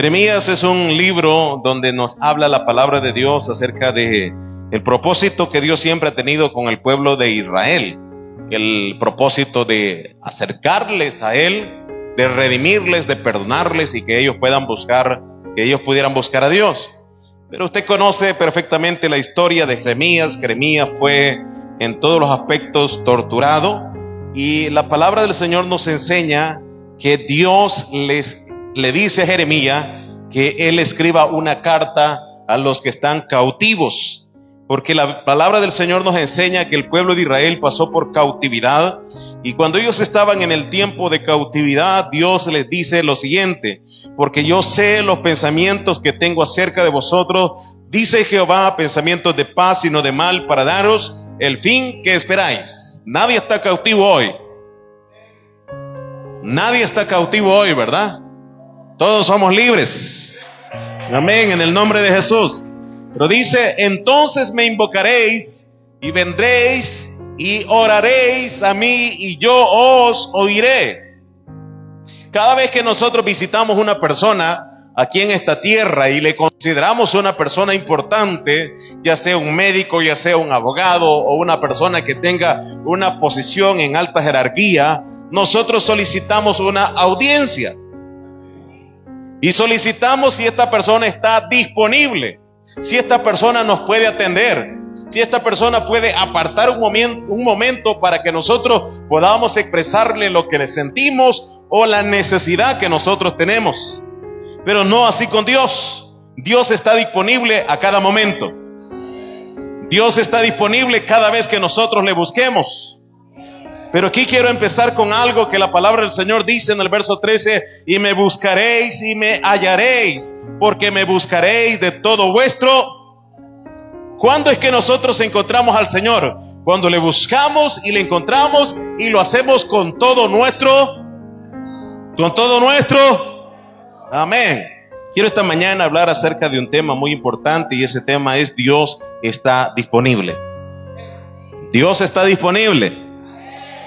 Jeremías es un libro donde nos habla la palabra de Dios acerca de el propósito que Dios siempre ha tenido con el pueblo de Israel. El propósito de acercarles a Él, de redimirles, de perdonarles y que ellos pudieran buscar a Dios. Pero usted conoce perfectamente la historia de Jeremías. Jeremías fue en todos los aspectos torturado, y la palabra del Señor nos enseña que Dios le dice a Jeremías que él escriba una carta a los que están cautivos, porque la palabra del Señor nos enseña que el pueblo de Israel pasó por cautividad, y cuando ellos estaban en el tiempo de cautividad, Dios les dice lo siguiente: porque yo sé los pensamientos que tengo acerca de vosotros, dice Jehová, pensamientos de paz y no de mal, para daros el fin que esperáis. Nadie está cautivo hoy. Nadie está cautivo hoy, ¿verdad? Todos somos libres. Amén, en el nombre de Jesús. Pero dice: entonces me invocaréis y vendréis y oraréis a mí y yo os oiré. Cada vez que nosotros visitamos una persona aquí en esta tierra y le consideramos una persona importante, ya sea un médico, ya sea un abogado o una persona que tenga una posición en alta jerarquía, nosotros solicitamos una audiencia y solicitamos si esta persona está disponible, si esta persona nos puede atender, si esta persona puede apartar un momento para que nosotros podamos expresarle lo que le sentimos o la necesidad que nosotros tenemos. Pero no así con Dios. Dios está disponible a cada momento. Dios está disponible cada vez que nosotros le busquemos. Pero aquí quiero empezar con algo que la palabra del Señor dice en el verso 13: y me buscaréis y me hallaréis, porque me buscaréis de todo vuestro. ¿Cuándo es que nosotros encontramos al Señor? Cuando le buscamos y le encontramos y lo hacemos con todo nuestro. Amén. Quiero esta mañana hablar acerca de un tema muy importante, y ese tema es: Dios está disponible. Dios está disponible.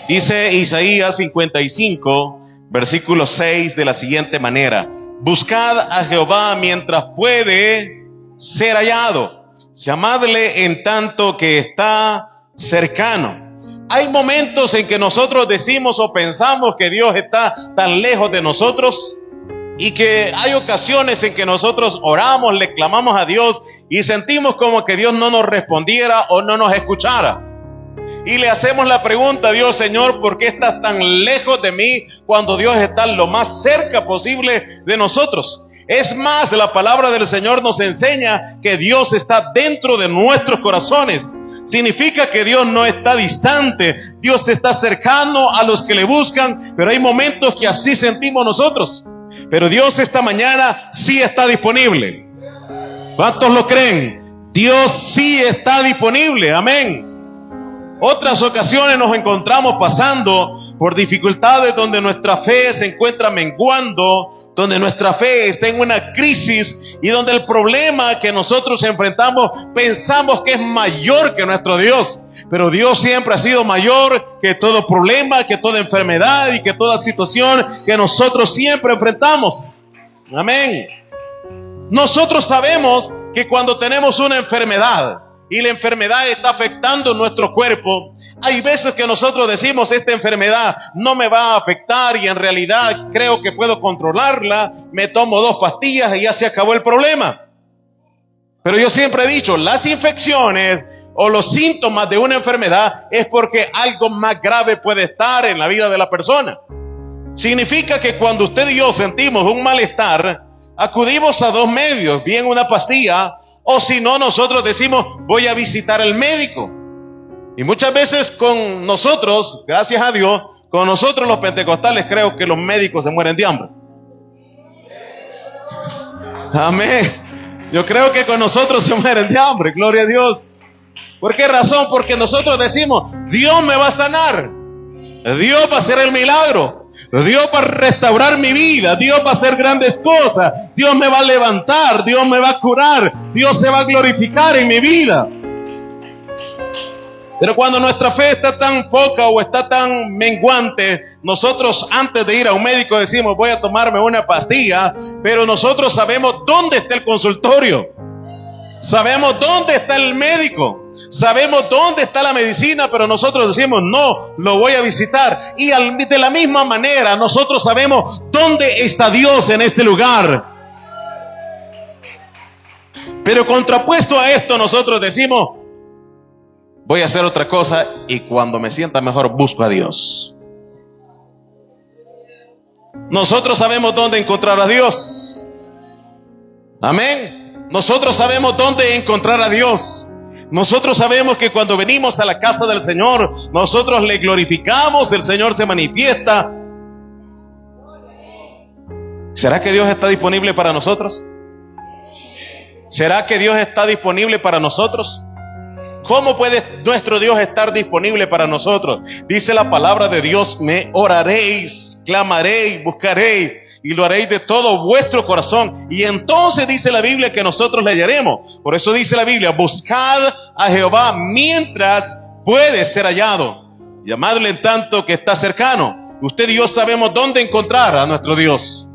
Dice Isaías 55, versículo 6 de la siguiente manera: buscad a Jehová mientras puede ser hallado, llamadle en tanto que está cercano. Hay momentos en que nosotros decimos o pensamos que Dios está tan lejos de nosotros, y que hay ocasiones en que nosotros oramos, le clamamos a Dios y sentimos como que Dios no nos respondiera o no nos escuchara. Y le hacemos la pregunta a Dios: Señor, ¿por qué estás tan lejos de mí cuando Dios está lo más cerca posible de nosotros? Es más, la palabra del Señor nos enseña que Dios está dentro de nuestros corazones. Significa que Dios no está distante, Dios está cercano a los que le buscan, pero hay momentos que así sentimos nosotros. Pero Dios esta mañana sí está disponible. ¿Cuántos lo creen? Dios sí está disponible, amén. Otras ocasiones nos encontramos pasando por dificultades donde nuestra fe se encuentra menguando, donde nuestra fe está en una crisis y donde el problema que nosotros enfrentamos pensamos que es mayor que nuestro Dios. Pero Dios siempre ha sido mayor que todo problema, que toda enfermedad y que toda situación que nosotros siempre enfrentamos. Amén. Nosotros sabemos que cuando tenemos una enfermedad y la enfermedad está afectando nuestro cuerpo, hay veces que nosotros decimos: esta enfermedad no me va a afectar y en realidad creo que puedo controlarla, me tomo 2 pastillas y ya se acabó el problema. Pero yo siempre he dicho, las infecciones o los síntomas de una enfermedad es porque algo más grave puede estar en la vida de la persona. Significa que cuando usted y yo sentimos un malestar, acudimos a 2 medios: bien una pastilla, o si no, nosotros decimos: voy a visitar al médico. Y muchas veces con nosotros, gracias a Dios, con nosotros los pentecostales, creo que los médicos se mueren de hambre. Amén. Yo creo que con nosotros se mueren de hambre, gloria a Dios. ¿Por qué razón? Porque nosotros decimos: Dios me va a sanar, Dios va a hacer el milagro, Dios va a restaurar mi vida, Dios va a hacer grandes cosas, Dios me va a levantar, Dios me va a curar, Dios se va a glorificar en mi vida. Pero cuando nuestra fe está tan poca o está tan menguante, nosotros antes de ir a un médico decimos, voy a tomarme una pastilla, pero nosotros sabemos dónde está el consultorio, sabemos dónde está el médico, sabemos dónde está la medicina, pero nosotros decimos, no, lo voy a visitar. Y de la misma manera, nosotros sabemos dónde está Dios en este lugar. Pero contrapuesto a esto, nosotros decimos, voy a hacer otra cosa y cuando me sienta mejor busco a Dios. Nosotros sabemos dónde encontrar a Dios. Amén. Nosotros sabemos dónde encontrar a Dios. Nosotros sabemos que cuando venimos a la casa del Señor, nosotros le glorificamos, el Señor se manifiesta. ¿Será que Dios está disponible para nosotros? ¿Será que Dios está disponible para nosotros? ¿Cómo puede nuestro Dios estar disponible para nosotros? Dice la palabra de Dios, me oraréis, clamaréis, buscaréis y lo haréis de todo vuestro corazón. Y entonces dice la Biblia que nosotros le hallaremos. Por eso dice la Biblia, buscad a Jehová mientras puede ser hallado. Llamadle en tanto que está cercano. Usted y yo sabemos dónde encontrar a nuestro Dios.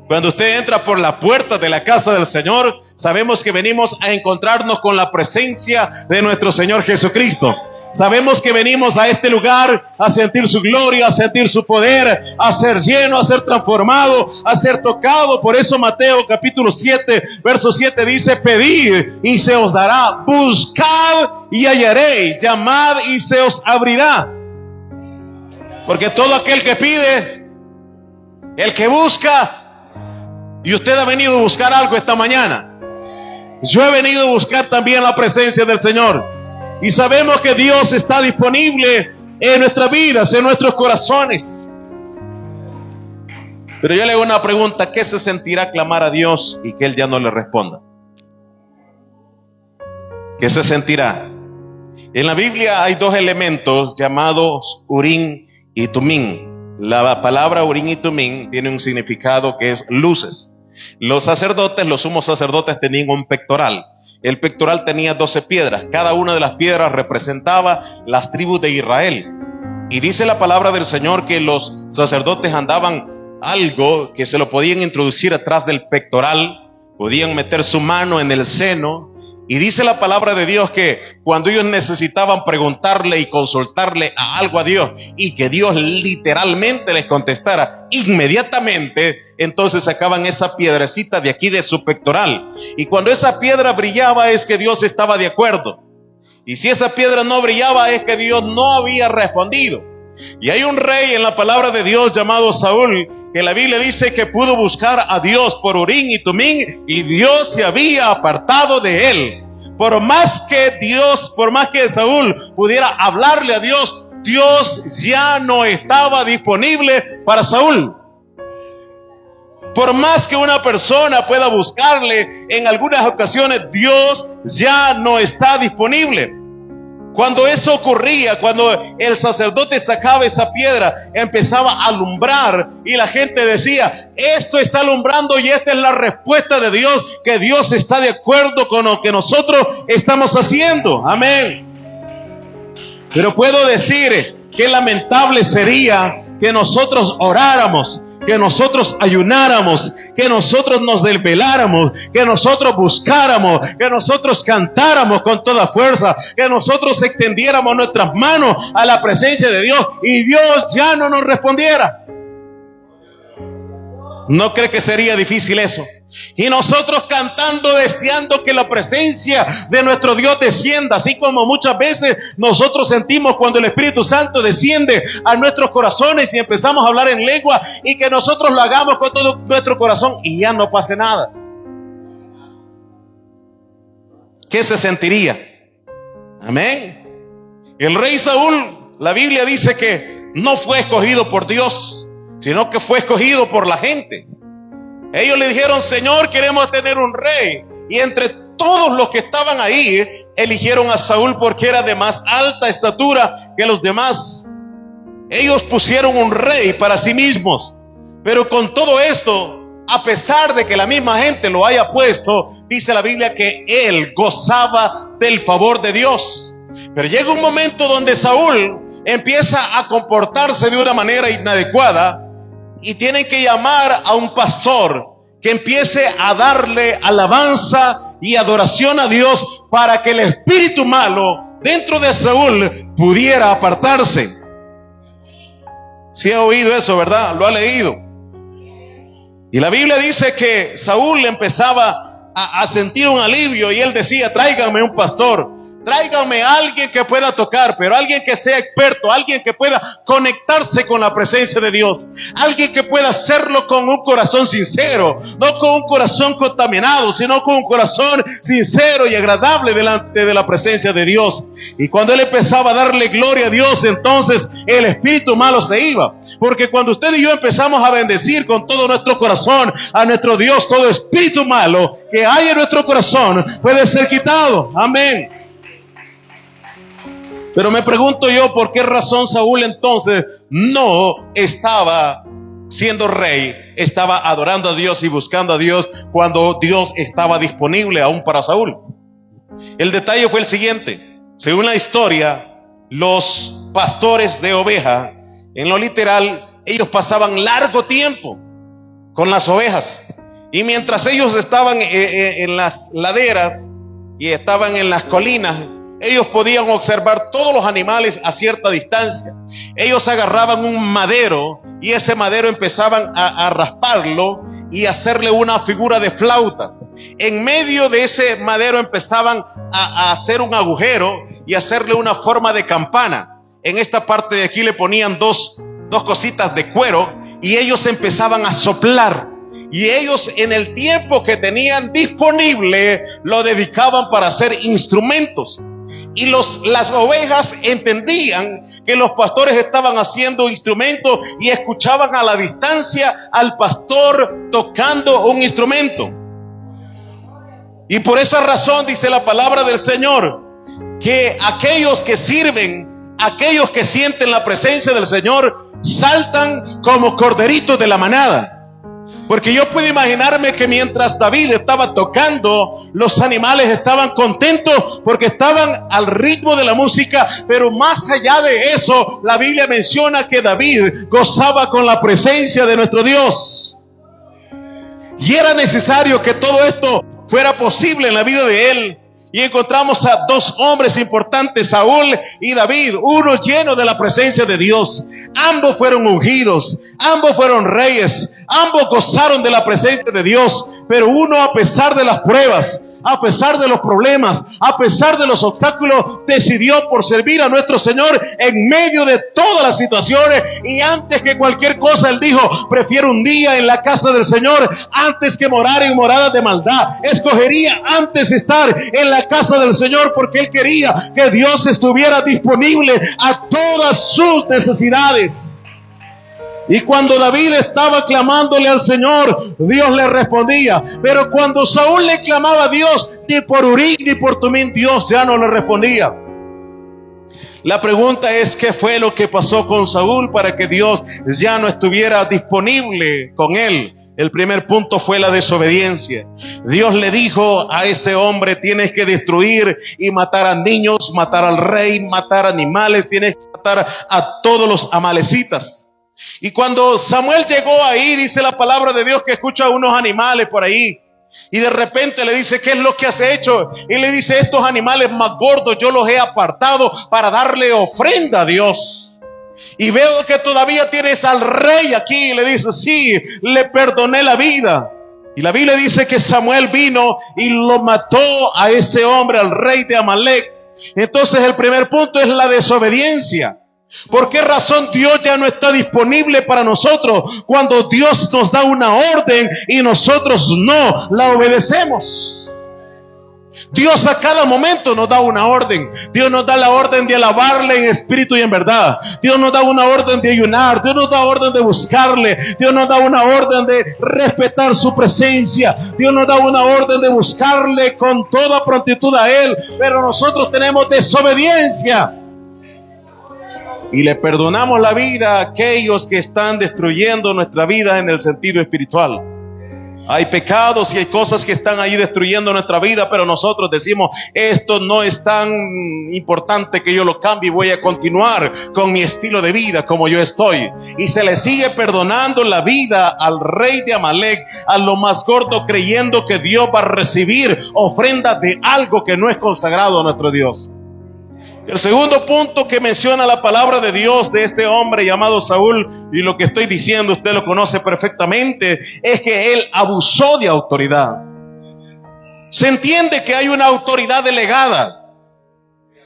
Cuando usted entra por la puerta de la casa del Señor, sabemos que venimos a encontrarnos con la presencia de nuestro Señor Jesucristo. Sabemos que venimos a este lugar a sentir su gloria, a sentir su poder, a ser lleno, a ser transformado, a ser tocado. Por eso Mateo capítulo 7, verso 7 dice, pedid y se os dará, buscad y hallaréis, llamad y se os abrirá. Porque todo aquel que pide, el que busca, y usted ha venido a buscar algo esta mañana. Yo he venido a buscar también la presencia del Señor. Y sabemos que Dios está disponible en nuestras vidas, en nuestros corazones. Pero yo le hago una pregunta, ¿qué se sentirá clamar a Dios y que Él ya no le responda? ¿Qué se sentirá? En la Biblia hay dos elementos llamados Urim y Tumim. La palabra Urim y Tumim tiene un significado que es luces. Los sacerdotes, los sumos sacerdotes tenían un pectoral. El pectoral tenía 12 piedras. Cada una de las piedras representaba las tribus de Israel. Y dice la palabra del Señor que los sacerdotes andaban algo que se lo podían introducir atrás del pectoral, podían meter su mano en el seno. Y dice la palabra de Dios que cuando ellos necesitaban preguntarle y consultarle a algo a Dios y que Dios literalmente les contestara inmediatamente, entonces sacaban esa piedrecita de aquí de su pectoral. Y cuando esa piedra brillaba es que Dios estaba de acuerdo. Y si esa piedra no brillaba es que Dios no había respondido. Y hay un rey en la palabra de Dios llamado Saúl, que la Biblia dice que pudo buscar a Dios por Urim y Tumim y Dios se había apartado de él. Por más que Saúl pudiera hablarle a Dios, Dios ya no estaba disponible para Saúl. Por más que una persona pueda buscarle, en algunas ocasiones Dios ya no está disponible. Cuando eso ocurría, cuando el sacerdote sacaba esa piedra, empezaba a alumbrar y la gente decía, esto está alumbrando y esta es la respuesta de Dios, que Dios está de acuerdo con lo que nosotros estamos haciendo. Amén. Pero puedo decir que lamentable sería que nosotros oráramos, que nosotros ayunáramos, que nosotros nos desveláramos, que nosotros buscáramos, que nosotros cantáramos con toda fuerza, que nosotros extendiéramos nuestras manos a la presencia de Dios y Dios ya no nos respondiera. ¿No cree que sería difícil eso? Y nosotros cantando, deseando que la presencia de nuestro Dios descienda, así como muchas veces nosotros sentimos cuando el Espíritu Santo desciende a nuestros corazones y empezamos a hablar en lengua y que nosotros lo hagamos con todo nuestro corazón y ya no pase nada. ¿Qué se sentiría? Amén. El rey Saúl, la Biblia dice que no fue escogido por Dios, sino que fue escogido por la gente. Ellos le dijeron, Señor, queremos tener un rey. Y entre todos los que estaban ahí, eligieron a Saúl porque era de más alta estatura que los demás. Ellos pusieron un rey para sí mismos. Pero con todo esto, a pesar de que la misma gente lo haya puesto, dice la Biblia que él gozaba del favor de Dios. Pero llega un momento donde Saúl empieza a comportarse de una manera inadecuada y tienen que llamar a un pastor que empiece a darle alabanza y adoración a Dios para que el espíritu malo dentro de Saúl pudiera apartarse. Si ha oído eso, ¿verdad? Lo ha leído. Y la Biblia dice que Saúl empezaba a sentir un alivio y él decía: tráiganme un pastor, tráiganme a alguien que pueda tocar, pero alguien que sea experto, alguien que pueda conectarse con la presencia de Dios, alguien que pueda hacerlo con un corazón sincero, no con un corazón contaminado, sino con un corazón sincero y agradable delante de la presencia de Dios. Y cuando él empezaba a darle gloria a Dios, entonces el espíritu malo se iba. Porque cuando usted y yo empezamos a bendecir con todo nuestro corazón a nuestro Dios, todo espíritu malo que hay en nuestro corazón puede ser quitado. Amén. Pero me pregunto yo, ¿por qué razón Saúl entonces no estaba siendo rey? Estaba adorando a Dios y buscando a Dios cuando Dios estaba disponible aún para Saúl. El detalle fue el siguiente. Según la historia, los pastores de oveja, en lo literal, ellos pasaban largo tiempo con las ovejas. Y mientras ellos estaban en las laderas y estaban en las colinas, ellos podían observar todos los animales a cierta distancia. Ellos agarraban un madero y ese madero empezaban a rasparlo y hacerle una figura de flauta. En medio de ese madero empezaban a hacer un agujero y hacerle una forma de campana. En esta parte de aquí le ponían dos cositas de cuero y ellos empezaban a soplar. Y ellos, en el tiempo que tenían disponible, lo dedicaban para hacer instrumentos. Y las ovejas entendían que los pastores estaban haciendo instrumentos y escuchaban a la distancia al pastor tocando un instrumento. Y por esa razón dice la palabra del Señor que aquellos que sirven, aquellos que sienten la presencia del Señor, saltan como corderitos de la manada. Porque yo puedo imaginarme que mientras David estaba tocando, los animales estaban contentos porque estaban al ritmo de la música. Pero más allá de eso, la Biblia menciona que David gozaba con la presencia de nuestro Dios. Y era necesario que todo esto fuera posible en la vida de él. Y encontramos a dos hombres importantes, Saúl y David, uno lleno de la presencia de Dios. Ambos fueron ungidos, ambos fueron reyes, ambos gozaron de la presencia de Dios. Pero uno, a pesar de las pruebas, a pesar de los problemas, a pesar de los obstáculos, decidió por servir a nuestro Señor en medio de todas las situaciones. Y antes que cualquier cosa, él dijo: prefiero un día en la casa del Señor antes que morar en moradas de maldad. Escogería antes estar en la casa del Señor, porque él quería que Dios estuviera disponible a todas sus necesidades. Y cuando David estaba clamándole al Señor, Dios le respondía. Pero cuando Saúl le clamaba a Dios, ni por Urí ni por Tumín, Dios ya no le respondía. La pregunta es: ¿qué fue lo que pasó con Saúl para que Dios ya no estuviera disponible con él? El primer punto fue la desobediencia. Dios le dijo a este hombre: tienes que destruir y matar a niños, matar al rey, matar animales, tienes que matar a todos los amalecitas. Y cuando Samuel llegó ahí, dice la palabra de Dios que escucha a unos animales por ahí. Y de repente le dice: ¿qué es lo que has hecho? Y le dice: estos animales más gordos yo los he apartado para darle ofrenda a Dios. Y veo que todavía tienes al rey aquí. Y le dice: sí, le perdoné la vida. Y la Biblia dice que Samuel vino y lo mató a ese hombre, al rey de Amalek. Entonces el primer punto es la desobediencia. ¿Por qué razón Dios ya no está disponible para nosotros cuando Dios nos da una orden y nosotros no la obedecemos? Dios a cada momento nos da una orden. Dios nos da la orden de alabarle en espíritu y en verdad. Dios nos da una orden de ayunar. Dios nos da orden de buscarle. Dios nos da una orden de respetar su presencia. Dios nos da una orden de buscarle con toda prontitud a Él. Pero nosotros tenemos desobediencia. Y le perdonamos la vida a aquellos que están destruyendo nuestra vida en el sentido espiritual. Hay pecados y hay cosas que están ahí destruyendo nuestra vida, pero nosotros decimos, esto no es tan importante que yo lo cambie, voy a continuar con mi estilo de vida como yo estoy. Y se le sigue perdonando la vida al rey de Amalek, a lo más gordo, creyendo que Dios va a recibir ofrendas de algo que no es consagrado a nuestro Dios. El segundo punto que menciona la palabra de Dios de este hombre llamado Saúl, y lo que estoy diciendo usted lo conoce perfectamente, es que él abusó de autoridad. Se entiende que hay una autoridad delegada.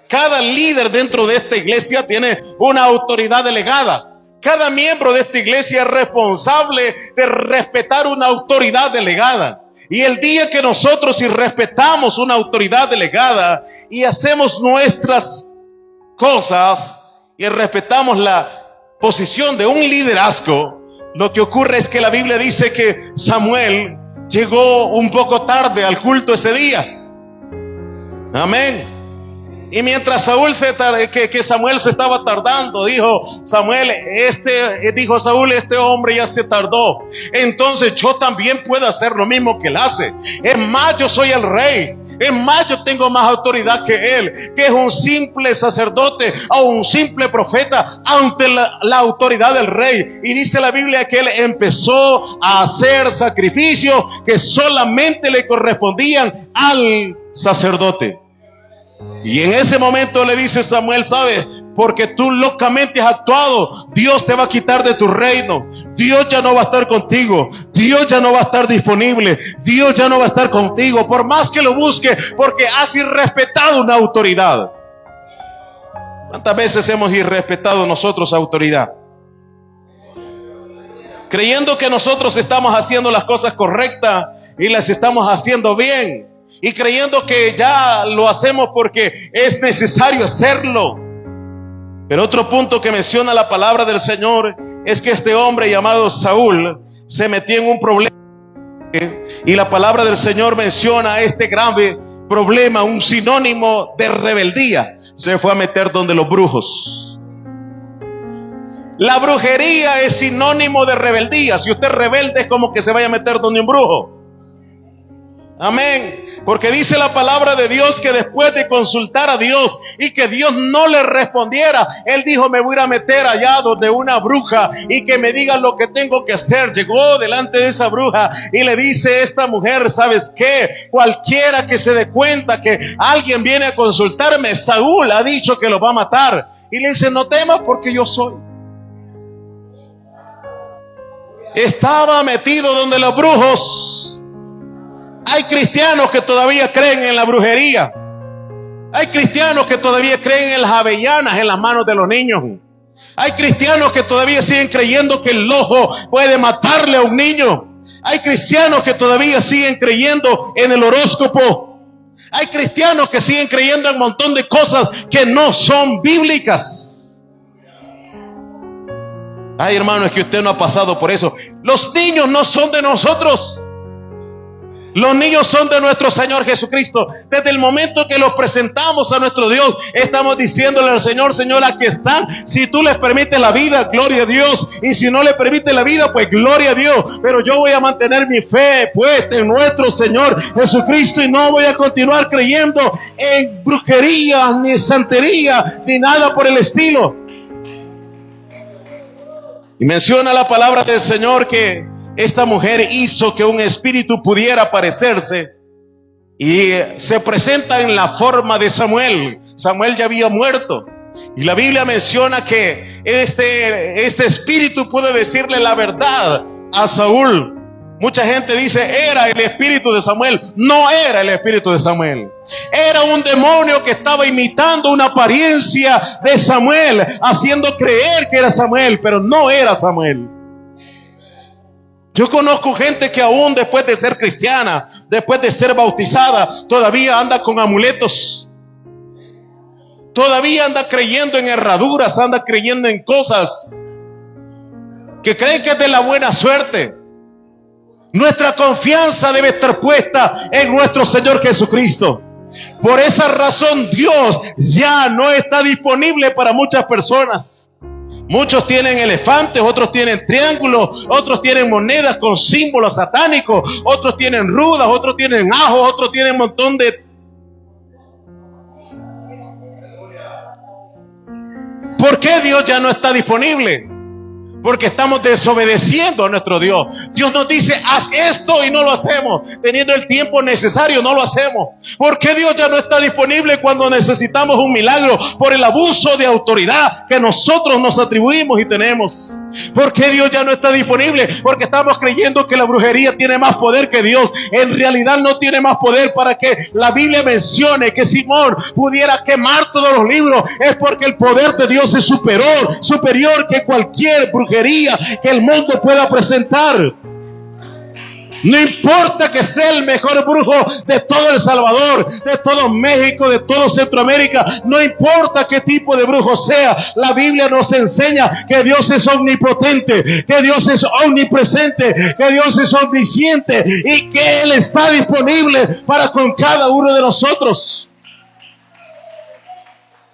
Cada líder dentro de esta iglesia tiene una autoridad delegada. Cada miembro de esta iglesia es responsable de respetar una autoridad delegada. Y el día que nosotros irrespetamos una autoridad delegada y hacemos nuestras cosas y respetamos la posición de un liderazgo, lo que ocurre es que la Biblia dice que Samuel llegó un poco tarde al culto ese día. Amén. Y mientras Samuel se estaba tardando, dijo Saúl, este hombre ya se tardó. Entonces yo también puedo hacer lo mismo que él hace. Es más, yo soy el rey. Es más, yo tengo más autoridad que él, que es un simple sacerdote o un simple profeta ante la autoridad del rey. Y dice la Biblia que él empezó a hacer sacrificios que solamente le correspondían al sacerdote. Y en ese momento le dice Samuel, ¿sabes? Porque tú locamente has actuado, Dios te va a quitar de tu reino. Dios ya no va a estar contigo. Dios ya no va a estar disponible. Dios ya no va a estar contigo, por más que lo busque, porque has irrespetado una autoridad. ¿Cuántas veces hemos irrespetado nosotros autoridad? Creyendo que nosotros estamos haciendo las cosas correctas y las estamos haciendo bien. Y creyendo que ya lo hacemos porque es necesario hacerlo. Pero otro punto que menciona la palabra del Señor es que este hombre llamado Saúl se metió en un problema. Y la palabra del Señor menciona este grave problema, un sinónimo de rebeldía. Se fue a meter donde los brujos. La brujería es sinónimo de rebeldía. Si usted es rebelde, es como que se vaya a meter donde un brujo. Amén. Porque dice la palabra de Dios que después de consultar a Dios y que Dios no le respondiera, él dijo, me voy a meter allá donde una bruja y que me diga lo que tengo que hacer. Llegó delante de esa bruja y le dice esta mujer, ¿sabes qué? Cualquiera que se dé cuenta que alguien viene a consultarme, Saúl ha dicho que lo va a matar. Y le dice, no temas porque yo soy. Estaba metido donde los brujos. Hay cristianos que todavía creen en la brujería. Hay cristianos que todavía creen en las avellanas en las manos de los niños. Hay cristianos que todavía siguen creyendo que el ojo puede matarle a un niño. Hay cristianos que todavía siguen creyendo en el horóscopo. Hay cristianos que siguen creyendo en un montón de cosas que no son bíblicas. Ay, hermano, es que usted no ha pasado por eso. Los niños no son de nosotros. Los niños son de nuestro Señor Jesucristo. Desde el momento que los presentamos a nuestro Dios, estamos diciéndole al Señor, Señor, aquí están. Si tú les permites la vida, gloria a Dios. Y si no le permites la vida, pues gloria a Dios. Pero yo voy a mantener mi fe puesta en nuestro Señor Jesucristo y no voy a continuar creyendo en brujería, ni santería, ni nada por el estilo. Y menciona la palabra del Señor que esta mujer hizo que un espíritu pudiera aparecerse y se presenta en la forma de Samuel. Samuel ya había muerto y la Biblia menciona que este espíritu puede decirle la verdad a Saúl. Mucha gente dice, era el espíritu de Samuel. No era el espíritu de Samuel. Era un demonio que estaba imitando una apariencia de Samuel, haciendo creer que era Samuel, pero no era Samuel. Yo conozco gente que aún después de ser cristiana, después de ser bautizada, todavía anda con amuletos. Todavía anda creyendo en herraduras, anda creyendo en cosas que creen que es de la buena suerte. Nuestra confianza debe estar puesta en nuestro Señor Jesucristo. Por esa razón Dios ya no está disponible para muchas personas. Muchos tienen elefantes, otros tienen triángulos, otros tienen monedas con símbolos satánicos, otros tienen rudas, otros tienen ajos, otros tienen un montón de... ¿Por qué Dios ya no está disponible? Porque estamos desobedeciendo a nuestro Dios. Dios nos dice, haz esto y no lo hacemos. Teniendo el tiempo necesario, no lo hacemos. ¿Por qué Dios ya no está disponible cuando necesitamos un milagro? Por el abuso de autoridad que nosotros nos atribuimos y tenemos. ¿Por qué Dios ya no está disponible? Porque estamos creyendo que la brujería tiene más poder que Dios. En realidad no tiene más poder. Para que la Biblia mencione que Simón pudiera quemar todos los libros, es porque el poder de Dios es superior que cualquier brujería que el mundo pueda presentar. No importa que sea el mejor brujo de todo El Salvador, de todo México, de todo Centroamérica, no importa qué tipo de brujo sea, la Biblia nos enseña que Dios es omnipotente, que Dios es omnipresente, que Dios es omnisciente y que Él está disponible para con cada uno de nosotros.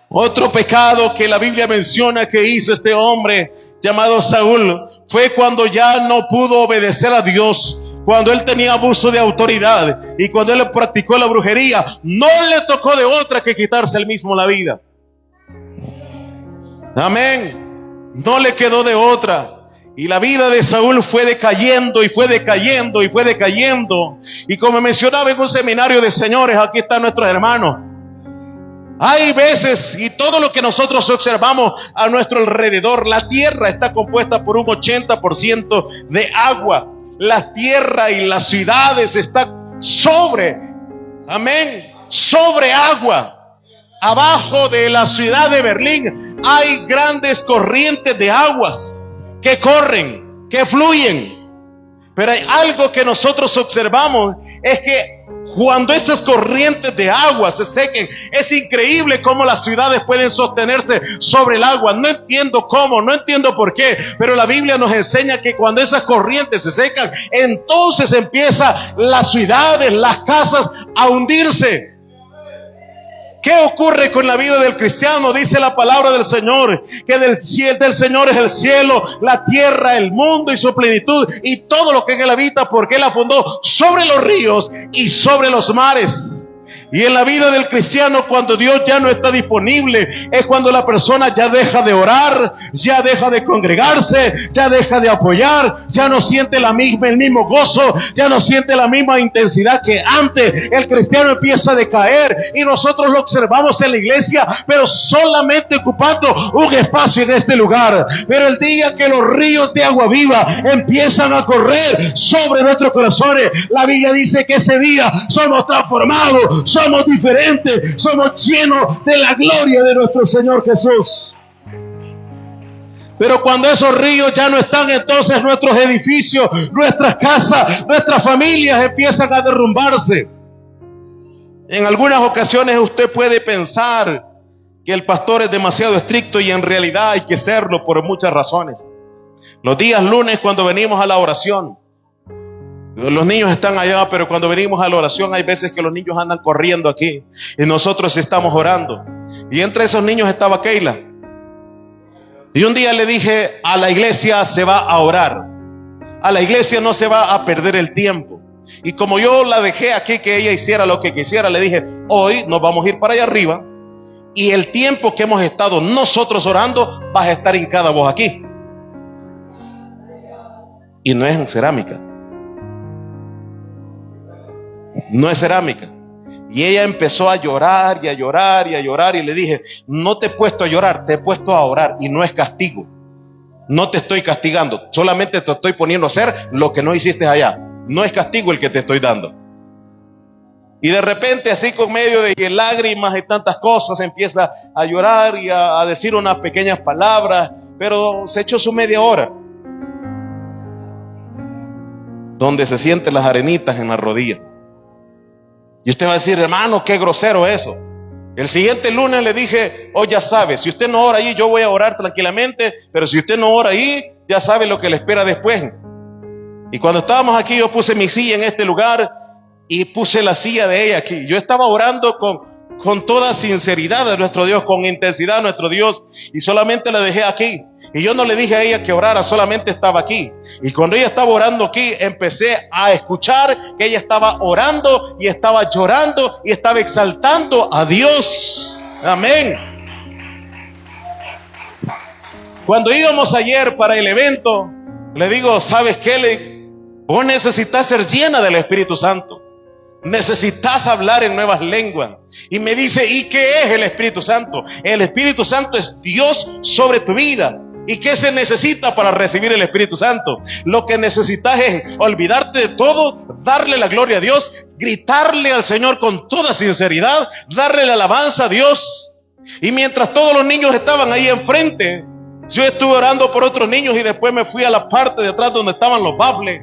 Otro pecado que la Biblia menciona que hizo este hombre llamado Saúl fue cuando ya no pudo obedecer a Dios, cuando él tenía abuso de autoridad y cuando él practicó la brujería. No le tocó de otra que quitarse él mismo la vida. Amén. No le quedó de otra. Y la vida de Saúl fue decayendo y fue decayendo y fue decayendo. Y como mencionaba en un seminario de señores, aquí están nuestros hermanos. Hay veces, y todo lo que nosotros observamos a nuestro alrededor, la tierra está compuesta por un 80% de agua. La tierra y las ciudades están sobre agua. Abajo de la ciudad de Berlín hay grandes corrientes de aguas que corren, que fluyen. Pero hay algo que nosotros observamos, es que cuando esas corrientes de agua se sequen, es increíble cómo las ciudades pueden sostenerse sobre el agua. No entiendo cómo, no entiendo por qué, pero la Biblia nos enseña que cuando esas corrientes se secan, entonces empiezan las ciudades, las casas a hundirse. ¿Qué ocurre con la vida del cristiano? Dice la palabra del Señor, que del Señor es el cielo, la tierra, el mundo y su plenitud, y todo lo que en él habita, porque él la fundó sobre los ríos y sobre los mares. Y en la vida del cristiano, cuando Dios ya no está disponible, es cuando la persona ya deja de orar, ya deja de congregarse, ya deja de apoyar, ya no siente el mismo gozo, ya no siente la misma intensidad que antes. El cristiano empieza a decaer y nosotros lo observamos en la iglesia, pero solamente ocupando un espacio en este lugar. Pero el día que los ríos de agua viva empiezan a correr sobre nuestros corazones, la Biblia dice que ese día somos transformados, somos diferentes, somos llenos de la gloria de nuestro Señor Jesús. Pero cuando esos ríos ya no están, entonces nuestros edificios, nuestras casas, nuestras familias empiezan a derrumbarse. En algunas ocasiones usted puede pensar que el pastor es demasiado estricto, y en realidad hay que serlo por muchas razones. Los días lunes, cuando venimos a la oración, los niños están allá, pero cuando venimos a la oración hay veces que los niños andan corriendo aquí y nosotros estamos orando. Y entre esos niños estaba Keila. Y un día le dije, a la iglesia se va a orar, a la iglesia no se va a perder el tiempo. Y como yo la dejé aquí que ella hiciera lo que quisiera, le dije, hoy nos vamos a ir para allá arriba, y el tiempo que hemos estado nosotros orando, vas a estar hincada vos aquí. Y no es en cerámica, no es cerámica. Y ella empezó a llorar y a llorar y a llorar, y le dije, no te he puesto a llorar, te he puesto a orar, y no es castigo. No te estoy castigando, solamente te estoy poniendo a hacer lo que no hiciste allá. No es castigo el que te estoy dando. Y de repente, así con medio de lágrimas y tantas cosas, empieza a llorar y a decir unas pequeñas palabras, pero se echó su media hora, donde se sienten las arenitas en la rodilla. Y usted va a decir, hermano, qué grosero eso. El siguiente lunes le dije, ya sabe, si usted no ora ahí, yo voy a orar tranquilamente, pero si usted no ora ahí, ya sabe lo que le espera después. Y cuando estábamos aquí, yo puse mi silla en este lugar y puse la silla de ella aquí. Yo estaba orando con toda sinceridad a nuestro Dios, con intensidad a nuestro Dios, y solamente la dejé aquí. Y yo no le dije a ella que orara, solamente estaba aquí. Y cuando ella estaba orando aquí, empecé a escuchar que ella estaba orando y estaba llorando y estaba exaltando a Dios. Amén. Cuando íbamos ayer para el evento, le digo, ¿sabes qué? Vos necesitas ser llena del Espíritu Santo. Necesitas hablar en nuevas lenguas. Y me dice, ¿y qué es el Espíritu Santo? El Espíritu Santo es Dios sobre tu vida. ¿Y qué se necesita para recibir el Espíritu Santo? Lo que necesitas es olvidarte de todo, darle la gloria a Dios, gritarle al Señor con toda sinceridad, darle la alabanza a Dios. Y mientras todos los niños estaban ahí enfrente, yo estuve orando por otros niños y después me fui a la parte de atrás donde estaban los baffles.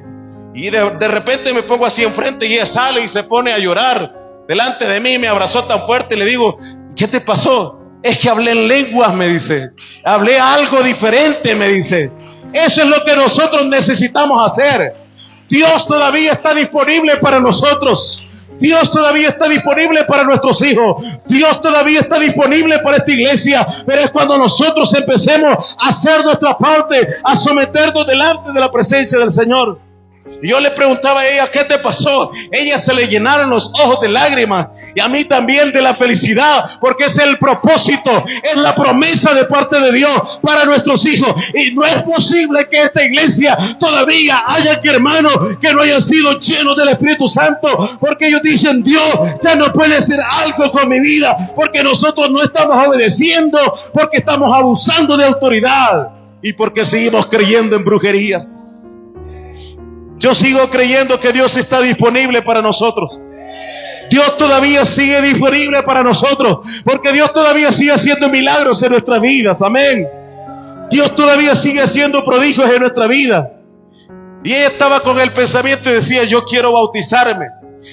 Y de repente me pongo así enfrente y ella sale y se pone a llorar delante de mí, me abrazó tan fuerte y le digo, ¿qué te pasó? Es que hablé en lenguas, me dice. Hablé algo diferente, me dice. Eso es lo que nosotros necesitamos hacer. Dios todavía está disponible para nosotros. Dios todavía está disponible para nuestros hijos. Dios todavía está disponible para esta iglesia. Pero es cuando nosotros empecemos a hacer nuestra parte, a someternos delante de la presencia del Señor. Y yo le preguntaba a ella, ¿qué te pasó? Ella se le llenaron los ojos de lágrimas. Y a mí también de la felicidad, porque es el propósito, es la promesa de parte de Dios para nuestros hijos. Y no es posible que esta iglesia todavía haya que hermanos que no hayan sido llenos del Espíritu Santo, porque ellos dicen, Dios ya no puede hacer algo con mi vida, porque nosotros no estamos obedeciendo, porque estamos abusando de autoridad y porque seguimos creyendo en brujerías. Yo sigo creyendo que Dios está disponible para nosotros. Dios todavía sigue disponible para nosotros, porque Dios todavía sigue haciendo milagros en nuestras vidas. Amén. Dios todavía sigue haciendo prodigios en nuestra vida. Y ella estaba con el pensamiento y decía, yo quiero bautizarme.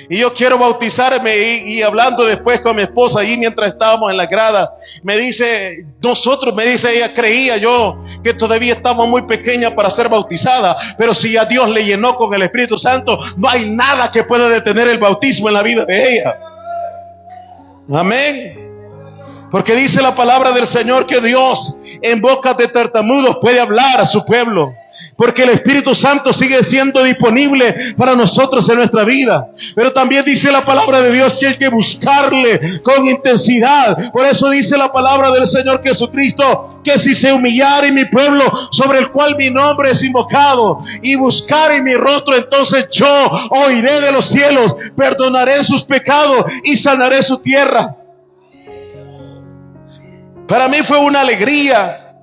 Y yo quiero bautizarme. Y hablando después con mi esposa allí mientras estábamos en la grada, me dice ella, creía yo que todavía estamos muy pequeña para ser bautizada, pero si a Dios le llenó con el Espíritu Santo, no hay nada que pueda detener el bautismo en la vida de ella. Amén. Porque dice la palabra del Señor que Dios en bocas de tartamudos puede hablar a su pueblo. Porque el Espíritu Santo sigue siendo disponible para nosotros en nuestra vida. Pero también dice la palabra de Dios que hay que buscarle con intensidad. Por eso dice la palabra del Señor Jesucristo que si se humillare mi pueblo sobre el cual mi nombre es invocado y buscare mi rostro, entonces yo oiré de los cielos, perdonaré sus pecados y sanaré su tierra. Para mí fue una alegría,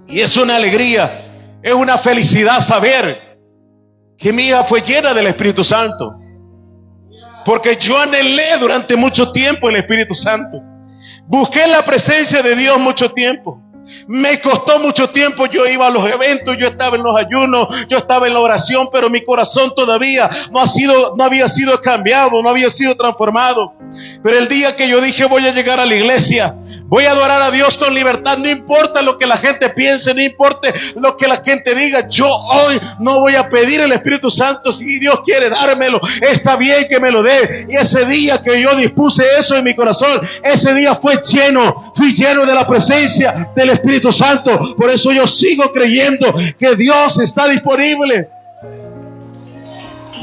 y es una alegría, es una felicidad saber que mi hija fue llena del Espíritu Santo. Porque yo anhelé durante mucho tiempo el Espíritu Santo. Busqué la presencia de Dios mucho tiempo. Me costó mucho tiempo. Yo iba a los eventos, yo estaba en los ayunos, yo estaba en la oración, pero mi corazón todavía no había sido cambiado, no había sido transformado. Pero el día que yo dije voy a llegar a la iglesia, voy a adorar a Dios con libertad, no importa lo que la gente piense, no importa lo que la gente diga, yo hoy no voy a pedir el Espíritu Santo. Si Dios quiere dármelo, está bien que me lo dé. Y ese día que yo dispuse eso en mi corazón, ese día fui lleno de la presencia del Espíritu Santo. Por eso yo sigo creyendo que Dios está disponible.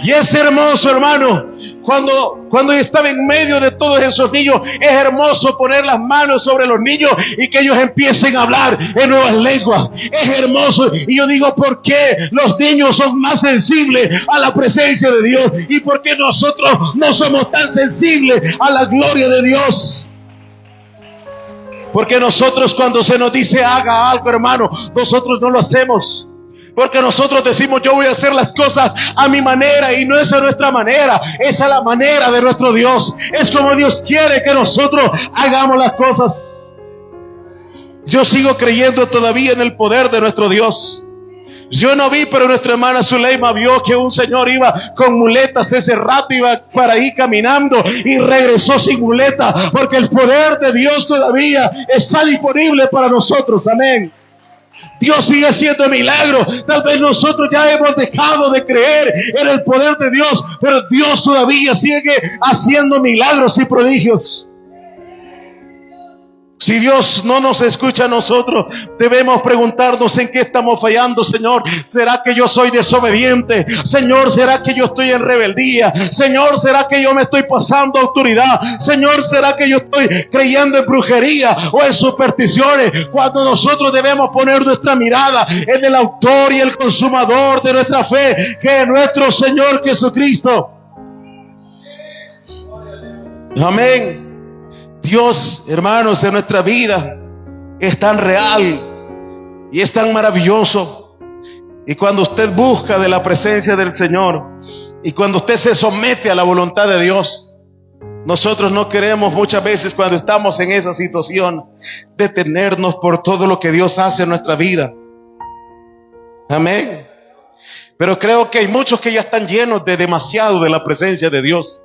Y es hermoso, hermano, cuando yo estaba en medio de todos esos niños, es hermoso poner las manos sobre los niños y que ellos empiecen a hablar en nuevas lenguas. Es hermoso. Y yo digo, ¿por qué los niños son más sensibles a la presencia de Dios? ¿Y por qué nosotros no somos tan sensibles a la gloria de Dios? Porque nosotros, cuando se nos dice haga algo, hermano, nosotros no lo hacemos. Porque nosotros decimos, yo voy a hacer las cosas a mi manera, y no es a nuestra manera, es a la manera de nuestro Dios. Es como Dios quiere que nosotros hagamos las cosas. Yo sigo creyendo todavía en el poder de nuestro Dios. Yo no vi, pero nuestra hermana Zuleima vio que un señor iba con muletas ese rato, iba para ahí caminando y regresó sin muleta, porque el poder de Dios todavía está disponible para nosotros. Amén. Dios sigue haciendo milagros. Tal vez nosotros ya hemos dejado de creer en el poder de Dios, pero Dios todavía sigue haciendo milagros y prodigios. Si Dios no nos escucha a nosotros, debemos preguntarnos en qué estamos fallando, Señor. ¿Será que yo soy desobediente? Señor, ¿será que yo estoy en rebeldía? Señor, ¿será que yo me estoy pasando autoridad? Señor, ¿será que yo estoy creyendo en brujería o en supersticiones? Cuando nosotros debemos poner nuestra mirada en el autor y el consumador de nuestra fe, que es nuestro Señor Jesucristo. Amén. Dios, hermanos, en nuestra vida es tan real y es tan maravilloso. Y cuando usted busca de la presencia del Señor y cuando usted se somete a la voluntad de Dios, nosotros no queremos muchas veces, cuando estamos en esa situación, detenernos por todo lo que Dios hace en nuestra vida. Amén. Pero creo que hay muchos que ya están llenos de demasiado de la presencia de Dios.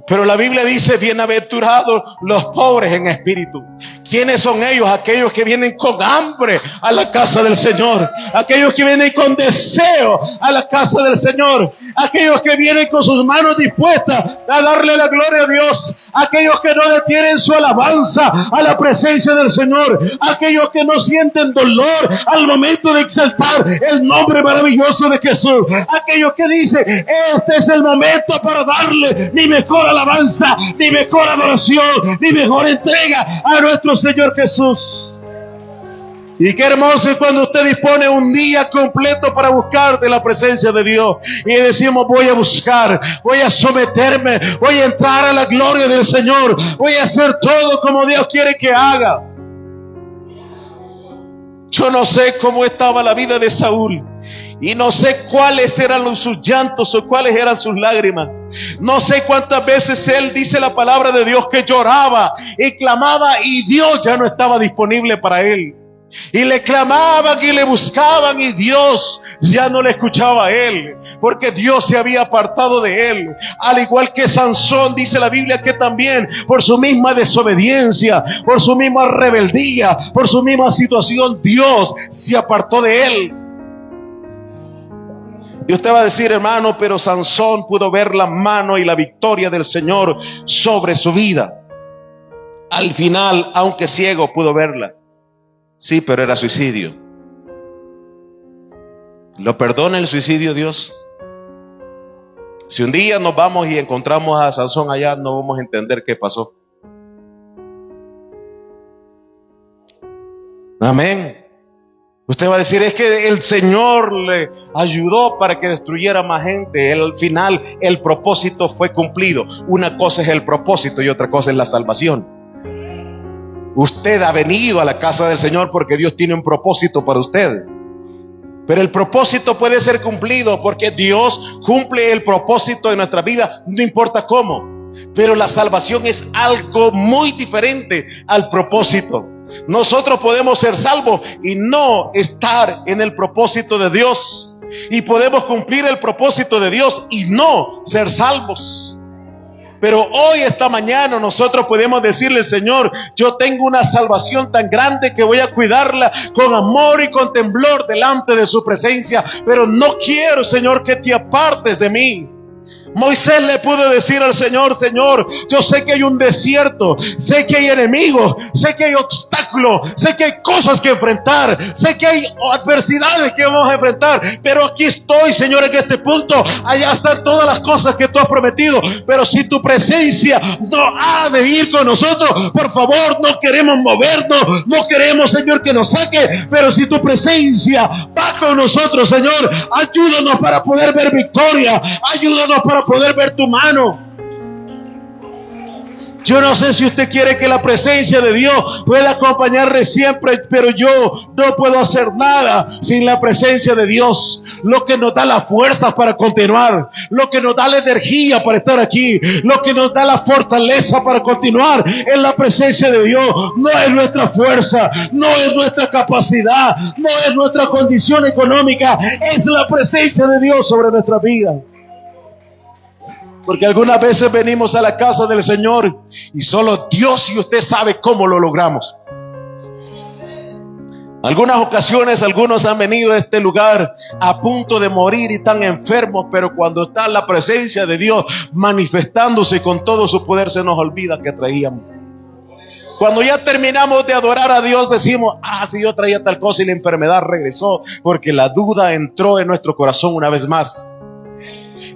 Pero la Biblia dice: bienaventurados los pobres en espíritu. ¿Quiénes son ellos? Aquellos que vienen con hambre a la casa del Señor. Aquellos que vienen con deseo a la casa del Señor. Aquellos que vienen con sus manos dispuestas a darle la gloria a Dios. Aquellos que no detienen su alabanza a la presencia del Señor. Aquellos que no sienten dolor al momento de exaltar el nombre maravilloso de Jesús. Aquellos que dicen: este es el momento para darle mi mejor alabanza, mi mejor adoración, mi mejor entrega a nuestro Señor Jesús. Y qué hermoso es cuando usted dispone un día completo para buscar de la presencia de Dios. Y decimos: voy a buscar, voy a someterme, voy a entrar a la gloria del Señor, voy a hacer todo como Dios quiere que haga. Yo no sé cómo estaba la vida de Saúl. Y no sé cuáles eran sus llantos o cuáles eran sus lágrimas. No sé cuántas veces él, dice la palabra de Dios, que lloraba y clamaba y Dios ya no estaba disponible para él. Y le clamaban y le buscaban y Dios ya no le escuchaba a él, porque Dios se había apartado de él. Al igual que Sansón, dice la Biblia que también por su misma desobediencia, por su misma rebeldía, por su misma situación, Dios se apartó de él. Y usted va a decir: hermano, pero Sansón pudo ver la mano y la victoria del Señor sobre su vida. Al final, aunque ciego, pudo verla. Sí, pero era suicidio. ¿Lo perdona el suicidio Dios? Si un día nos vamos y encontramos a Sansón allá, no vamos a entender qué pasó. Amén. Usted va a decir: es que el Señor le ayudó para que destruyera más gente. Al final el propósito fue cumplido. Una cosa es el propósito y otra cosa es la salvación. Usted ha venido a la casa del Señor porque Dios tiene un propósito para usted. Pero el propósito puede ser cumplido porque Dios cumple el propósito en nuestra vida, no importa cómo. Pero la salvación es algo muy diferente al propósito. Nosotros podemos ser salvos y no estar en el propósito de Dios. Y podemos cumplir el propósito de Dios y no ser salvos. Pero hoy, esta mañana, nosotros podemos decirle al Señor: yo tengo una salvación tan grande que voy a cuidarla con amor y con temblor delante de su presencia. Pero no quiero, Señor, que te apartes de mí. Moisés le pudo decir al Señor: Señor, yo sé que hay un desierto, sé que hay enemigos, sé que hay obstáculos, sé que hay cosas que enfrentar, sé que hay adversidades que vamos a enfrentar, pero aquí estoy, Señor, en este punto. Allá están todas las cosas que tú has prometido, pero si tu presencia no ha de ir con nosotros, por favor, no queremos movernos, no queremos, Señor, que nos saque, pero si tu presencia va con nosotros, Señor, ayúdanos para poder ver victoria, ayúdanos para poder ver tu mano. Yo no sé si usted quiere que la presencia de Dios pueda acompañarle siempre, pero yo no puedo hacer nada sin la presencia de Dios. Lo que nos da la fuerza para continuar, lo que nos da la energía para estar aquí, lo que nos da la fortaleza para continuar en la presencia de Dios. No es nuestra fuerza, no es nuestra capacidad, no es nuestra condición económica, es la presencia de Dios sobre nuestra vida. Porque algunas veces venimos a la casa del Señor y solo Dios y usted sabe cómo lo logramos. Algunas ocasiones algunos han venido a este lugar a punto de morir y tan enfermos, pero cuando está la presencia de Dios manifestándose con todo su poder, se nos olvida que traíamos. Cuando ya terminamos de adorar a Dios, decimos, si yo traía tal cosa y la enfermedad regresó, porque la duda entró en nuestro corazón una vez más.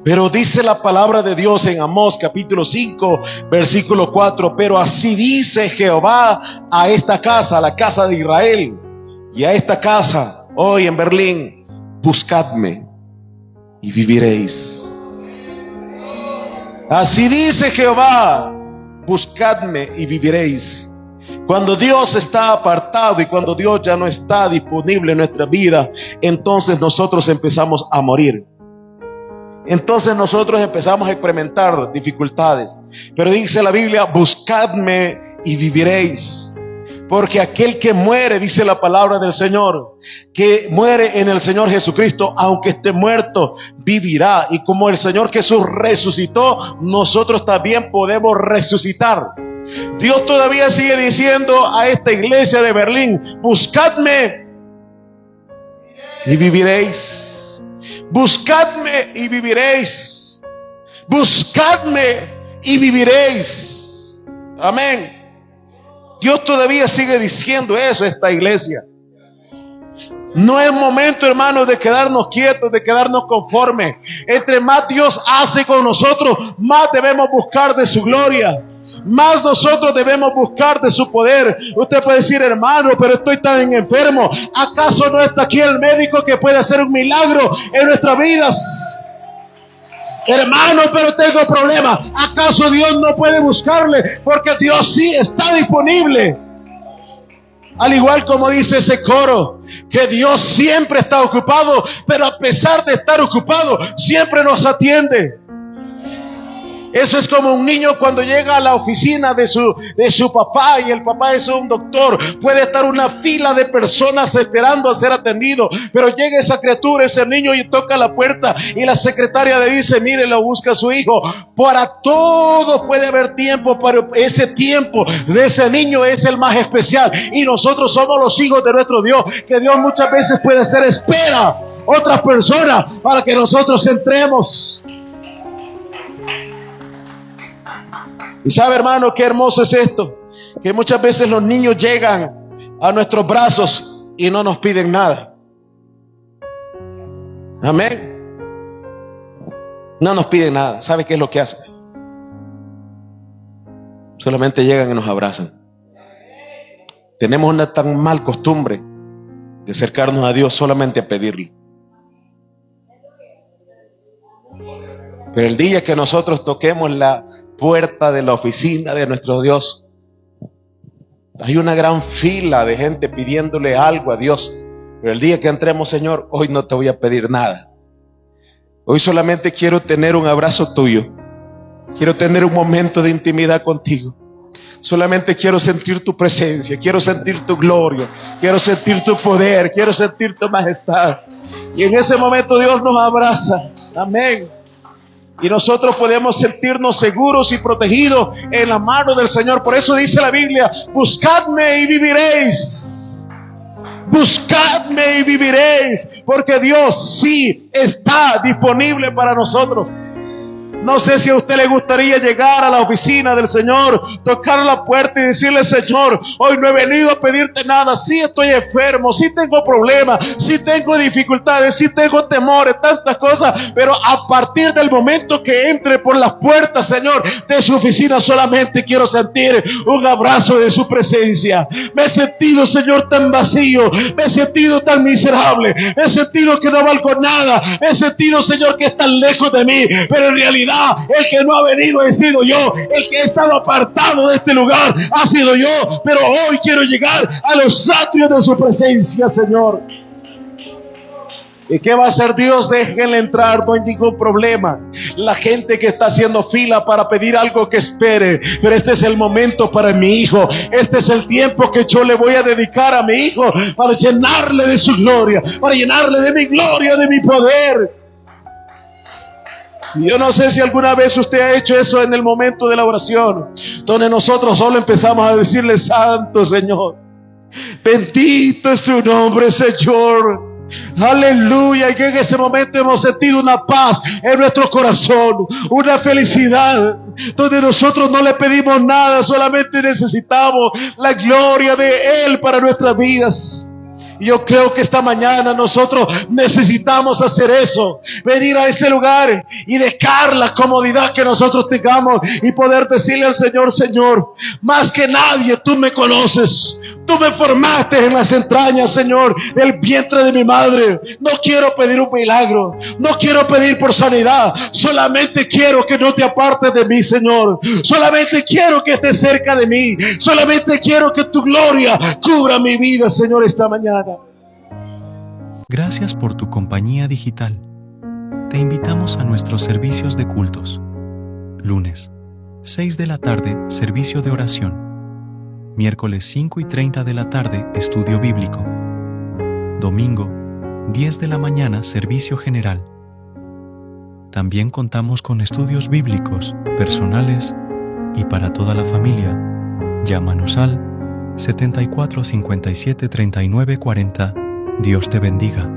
Pero dice la palabra de Dios en Amós capítulo 5 versículo 4: pero así dice Jehová a esta casa, a la casa de Israel, y a esta casa hoy en Berlín: buscadme y viviréis. Así dice Jehová: buscadme y viviréis. Cuando Dios está apartado y cuando Dios ya no está disponible en nuestra vida, entonces nosotros empezamos a morir. Entonces nosotros empezamos a experimentar dificultades. Pero dice la Biblia: buscadme y viviréis. Porque aquel que muere, dice la palabra del Señor, que muere en el Señor Jesucristo, aunque esté muerto, vivirá. Y como el Señor Jesús resucitó, nosotros también podemos resucitar. Dios todavía sigue diciendo a esta iglesia de Berlín: buscadme y viviréis. Buscadme y viviréis. Buscadme y viviréis. Amén. Dios todavía sigue diciendo eso a esta iglesia. No es momento, hermanos, de quedarnos quietos, de quedarnos conformes. Entre más Dios hace con nosotros, más debemos buscar de su gloria. Más nosotros debemos buscar de su poder. Usted puede decir: hermano, pero estoy tan enfermo. ¿Acaso no está aquí el médico que puede hacer un milagro en nuestras vidas? Hermano, pero tengo problemas. ¿Acaso Dios no puede buscarle? Porque Dios sí está disponible. Al igual como dice ese coro, que Dios siempre está ocupado, pero a pesar de estar ocupado, siempre nos atiende. Eso es como un niño cuando llega a la oficina de su papá, y el papá es un doctor. Puede estar una fila de personas esperando a ser atendido, pero llega esa criatura, ese niño, y toca la puerta, y la secretaria le dice: mire, lo busca su hijo. Para todo puede haber tiempo, pero ese tiempo de ese niño es el más especial. Y nosotros somos los hijos de nuestro Dios, que Dios muchas veces puede hacer espera otras personas para que nosotros entremos. Y sabe, hermano, qué hermoso es esto, que muchas veces los niños llegan a nuestros brazos y no nos piden nada. Amén. No nos piden nada. ¿Sabe qué es lo que hacen? Solamente llegan y nos abrazan. Tenemos una tan mal costumbre de acercarnos a Dios solamente a pedirle. Pero el día que nosotros toquemos la puerta de la oficina de nuestro Dios, hay una gran fila de gente pidiéndole algo a Dios. Pero el día que entremos: Señor, hoy no te voy a pedir nada. Hoy solamente quiero tener un abrazo tuyo. Quiero tener un momento de intimidad contigo. Solamente quiero sentir tu presencia. Quiero sentir tu gloria. Quiero sentir tu poder. Quiero sentir tu majestad. Y en ese momento Dios nos abraza. Amén. Y nosotros podemos sentirnos seguros y protegidos en la mano del Señor. Por eso dice la Biblia: buscadme y viviréis. Buscadme y viviréis. Porque Dios sí está disponible para nosotros. No sé si a usted le gustaría llegar a la oficina del Señor, tocar la puerta y decirle: Señor, hoy no he venido a pedirte nada. Sí estoy enfermo, sí tengo problemas, sí tengo dificultades, sí tengo temores, tantas cosas. Pero a partir del momento que entre por las puertas, Señor, de su oficina, solamente quiero sentir un abrazo de su presencia. Me he sentido, Señor, tan vacío. Me he sentido tan miserable. Me he sentido que no valgo nada. Me he sentido, Señor, que estás lejos de mí. Pero en realidad el que no ha venido he sido yo. El que he estado apartado de este lugar ha sido yo. Pero hoy quiero llegar a los atrios de su presencia, Señor. ¿Y qué va a hacer Dios? Déjenle entrar, no hay ningún problema. La gente que está haciendo fila para pedir algo, que espere. Pero este es el momento para mi hijo. Este es el tiempo que yo le voy a dedicar a mi hijo, para llenarle de su gloria, para llenarle de mi gloria, de mi poder. Yo no sé si alguna vez usted ha hecho eso en el momento de la oración, donde nosotros solo empezamos a decirle: Santo Señor, bendito es tu nombre, Señor. Aleluya, y que en ese momento hemos sentido una paz en nuestro corazón, una felicidad, donde nosotros no le pedimos nada, solamente necesitamos la gloria de Él para nuestras vidas. Y yo creo que esta mañana nosotros necesitamos hacer eso, venir a este lugar y dejar la comodidad que nosotros tengamos y poder decirle al Señor: Señor, más que nadie tú me conoces, tú me formaste en las entrañas, Señor, del vientre de mi madre. No quiero pedir un milagro, no quiero pedir por sanidad, solamente quiero que no te apartes de mí, Señor. Solamente quiero que estés cerca de mí, solamente quiero que tu gloria cubra mi vida, Señor, esta mañana. Gracias por tu compañía digital. Te invitamos a nuestros servicios de cultos. Lunes, 6 de la tarde, servicio de oración. Miércoles 5:30 de la tarde, estudio bíblico. Domingo, 10 de la mañana, servicio general. También contamos con estudios bíblicos, personales y para toda la familia. Llámanos al 74 57 39 40. Dios te bendiga.